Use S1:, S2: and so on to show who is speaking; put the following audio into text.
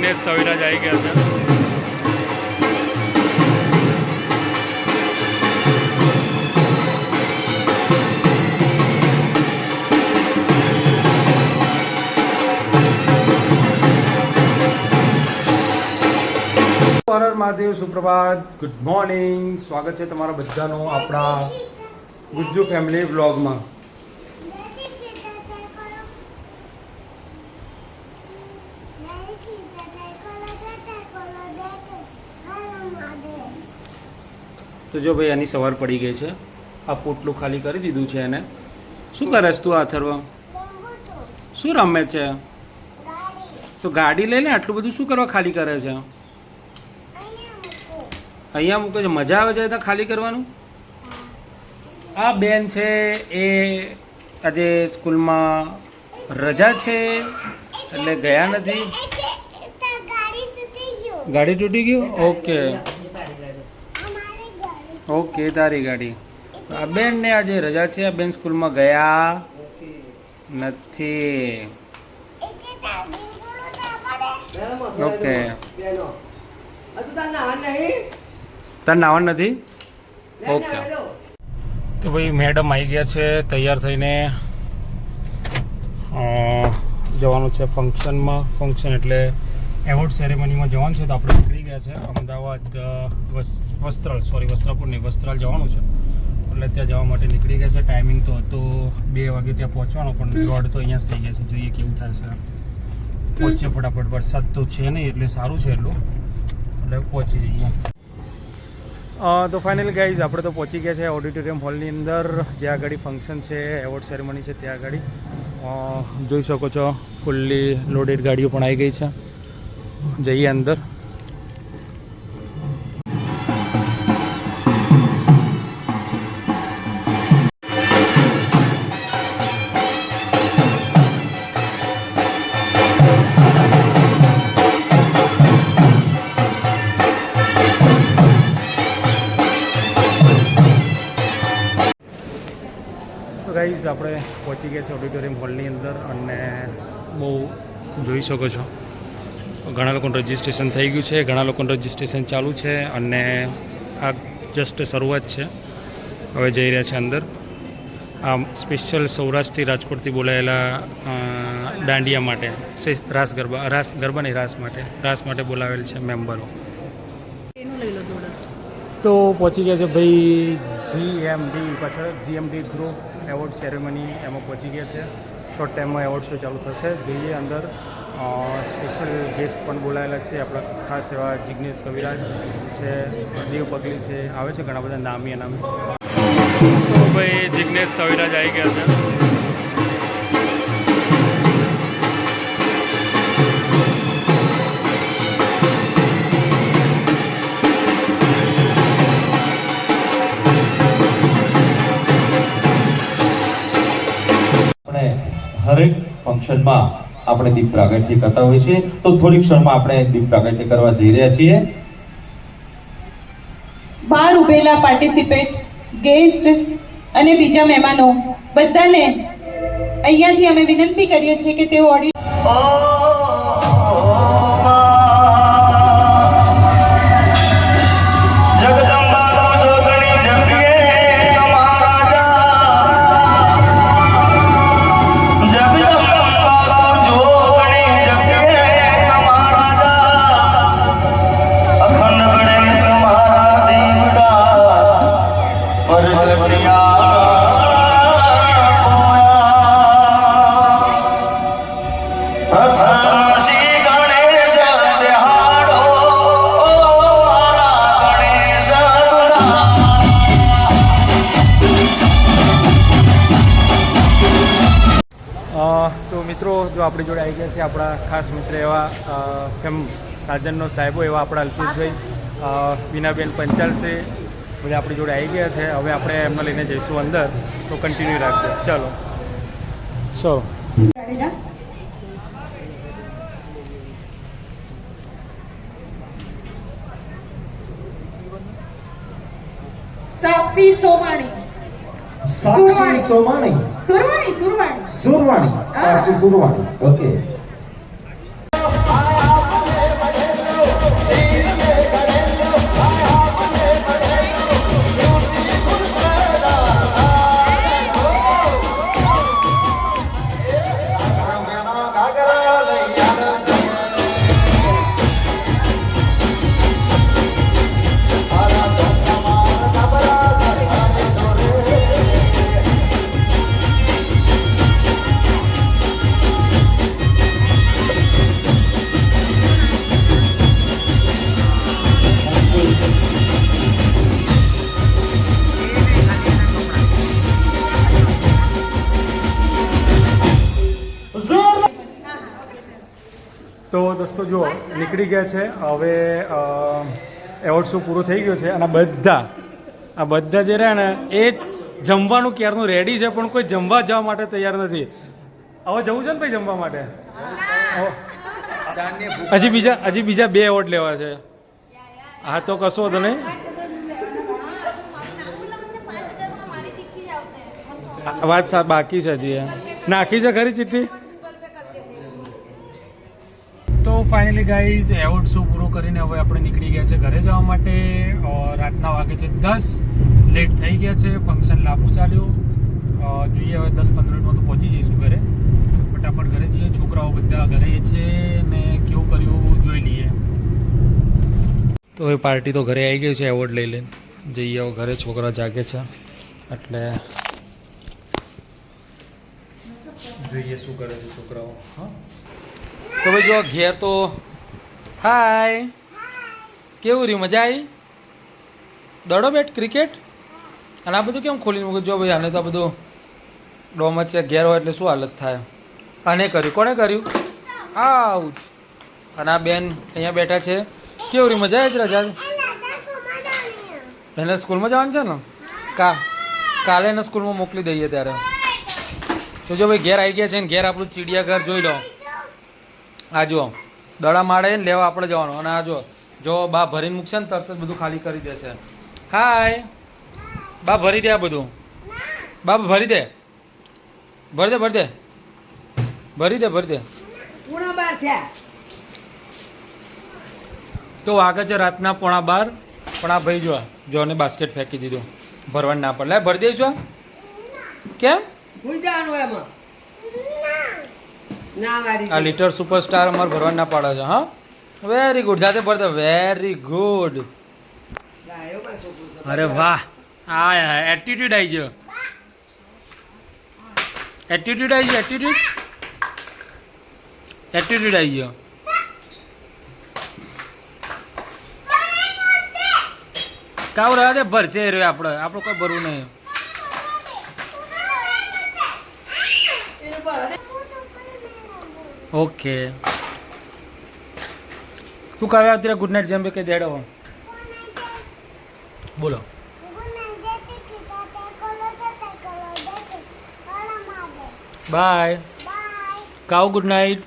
S1: જિગ્નેશ કવિરાજ આવી ગયા છે. હર મહાદેવ, સુપ્રભાત, ગુડ મોર્નિંગ. સ્વાગત છે તમારા બધાનો આપણા ગુજ્જુ ફેમિલી વ્લોગમાં. તો જો ભાઈ આની સવાર પડી ગઈ છે. આ પોટલું ખાલી કરી દીધું છે એને. શું કરે છે તું આથરવા? શું રમે છે? તો ગાડી લઈ લે. આટલું બધું શું કરવા ખાલી કરે છે? અહીંયા મૂકે છે. મજા આવે છે તો ખાલી કરવાનું. આ બેન છે એ આજે સ્કૂલમાં રજા છે એટલે ગયા નથી. ગાડી તૂટી ગયું? ઓકે ઓકે, તારી ગાડી. આ બેન ને આજે રજા છે. આ બેન સ્કૂલમાં ગયા નથી. ઓકે, તાર નાવાનું નથી? ઓકે. તો ભાઈ મેડમ આવી ગયા છે તૈયાર થઈને. જવાનું છે ફંક્શનમાં. ફંક્શન એટલે એવોર્ડ સેરેમનીમાં જવાનું છે. તો આપણે નીકળી ગયા છે અમદાવાદ વસ્ત્રાલ જવાનું છે. એટલે ત્યાં જવા માટે નીકળી ગયા છે. ટાઈમિંગ તો હતો 2 વાગે ત્યાં પહોંચવાનો, પણ દોડ તો અહીંયા જ થઈ ગયા છે. જોઈએ કેવું થાય છે. પહોંચીએ ફટાફટ. વરસાદ તો છે નહીં એટલે સારું છે એટલું, એટલે પહોંચી જઈએ. તો ફાઇનલી ગાઈઝ આપણે તો પહોંચી ગયા છે ઓડિટોરિયમ હોલની અંદર, જ્યાં આગળ ફંક્શન છે, એવોર્ડ સેરેમની છે ત્યાં આગળ. જોઈ શકો છો ફૂલ્લી લોડેડ ગાડીઓ પણ આવી ગઈ છે. જઈએ અંદર. ગાઈઝ આપણે પહોંચી ગયા છે ઓડિટોરિયમ હોલની અંદર, અને બહુ જોઈ શકો છો ઘણા લોકોનું રજિસ્ટ્રેશન થઈ ગયું છે, ઘણા લોકોનું રજિસ્ટ્રેશન ચાલુ છે, અને આ જસ્ટ શરૂઆત છે. હવે જઈ રહ્યા છે અંદર. આ સ્પેશિયલ સૌરાષ્ટ્રથી રાજકોટથી બોલાયેલા દાંડિયા માટે, રાસ માટે બોલાવેલ છે મેમ્બરો. તો પહોંચી ગયા છે ભાઈ GMD ગ્રુપ એવોર્ડ સેરેમની. એમાં પહોંચી ગયા છે. શોર્ટ ટાઈમમાં એવોર્ડ શો ચાલુ થશે. જોઈએ અંદર. સ્પેશિયલ ગેસ્ટ પણ બોલાયેલા છે આપણા ખાસ એવા જિગ્નેશ કવિરાજ છે, દેવ પગલી છે, આવે છે ઘણા બધા નામી અનામી. તો ભાઈ જિગ્નેશ કવિરાજ આવી ગયા છે.
S2: હરેક ફંક્શનમાં આપણે દીપ પ્રાગટ્ય કરતા હોઈએ છીએ. તો થોડીક ક્ષણમાં આપણે દીપ પ્રાગટ્ય કરવા જઈ રહ્યા છીએ.
S3: બહાર ઉભેલા પાર્ટિસિપેટ, ગેસ્ટ અને બીજા મહેમાનો બધાને અહીંયાથી અમે વિનંતી કરીએ છીએ કે તેઓ
S1: તો મિત્રો, જો આપણી જોડે આવી ગયા છે આપણા ખાસ મિત્ર એવા સાજનનો સાહેબો એવા આપણા અલ્પેશભાઈ, બીનાબેન પંચાલ છે, બધા આપણી જોડે આવી ગયા છે. હવે આપણે એમને લઈને જઈશું અંદર. તો કન્ટિન્યુ રાખજો. ચલો.
S3: સાક્ષી સોમાણી,
S2: સાક્ષી સોમાણી,
S3: સુરવાણી.
S2: સાક્ષી સુરવાણી. ઓકે.
S1: બસ તો જુઓ નીકળી ગયા છે હવે એવોર્ડ શો પૂરો થઈ ગયો છે અને આ બધા જે રહ્યા ને એ જમવાનું ક્યારનું રેડી છે પણ કોઈ જમવા જવા માટે તૈયાર નથી. હવે જવું છે ને ભાઈ જમવા માટે? હજી બીજા 2 એવોર્ડ લેવા છે. હા તો કશો હતો નહીં. વાત બાકી છે હજી નાખી છે ખરી ચિઠ્ઠી. તો ફાઇનલી ગાઈઝ એવોર્ડ શો પૂરો કરીને હવે આપણે નીકળી ગયા છે ઘરે જવા માટે. રાતના વાગે છે 10, લેટ થઈ ગયા છે. ફંક્શન લાંબુ ચાલ્યું. જોઈએ હવે 10-15 મિનિટમાં તો પહોંચી જઈશું ઘરે. ફટાફટ ઘરે જઈએ. છોકરાઓ બધા ઘરે છે ને કેવું કર્યું જોઈ લઈએ. તો એ પાર્ટી તો ઘરે આવી ગઈ છે એવોર્ડ લઈ લઈને. જઈએ હવે ઘરે. છોકરા જાગે છે એટલે જોઈએ શું કરે છે છોકરાઓ. હા તો ભાઈ જો ઘેર તો હાય કેવું રહ્યું? મજા આવી? દડો બેટ ક્રિકેટ અને આ બધું કેમ ખોલીને મૂક્યું? જો ભાઈ આને તો આ બધું ડોમ જ છે. ઘેર હોય એટલે શું હાલત થાય. આને કર્યું? કોણે કર્યું? આવું. અને આ બેન અહીંયા બેઠા છે. કેવું રહ્યું? મજા આવી જ રજા? એને સ્કૂલમાં જવાનું છે ને? કાલે એને સ્કૂલમાં મોકલી દઈએ ત્યારે. તો જો ભાઈ ઘેર આવી ગયા છે ને ઘેર આપણું ચિડિયાઘર જોઈ લો. આ જો દડા માળે ને લેવા આપણે જવાનું. અને આ જો બા ભરીને મૂકશે ને તરત જ બધું ખાલી કરી દેશે. હાય બા ભરી દે આ બધું. બા ભરી દે તો વાગે છે રાતના 11:15 પણ આ ભાઈ જો ને બાસ્કેટ ફેંકી દીધું. ભરવાનું ના પડે. લે ભરી દઈશું. કેમ? આ લિટર સુપરસ્ટાર અમારે ભરવાનું ના પાડે છે. હા વેરી ગુડ. જાતે ભરતા. Very good. અરે વાહ. હા એટીટ્યુડ આવી ગયો. એટીટ્યુડ આવી ગયો. કાવ રહ્યા છે ભરશે રહ્યો. આપણે કોઈ ભરવું નહીં. ઓકે તું કાવ્યા અત્યારે ગુડ નાઇટ જેમ કે દેડો બોલો. બાય કાવ ગુડ નાઇટ.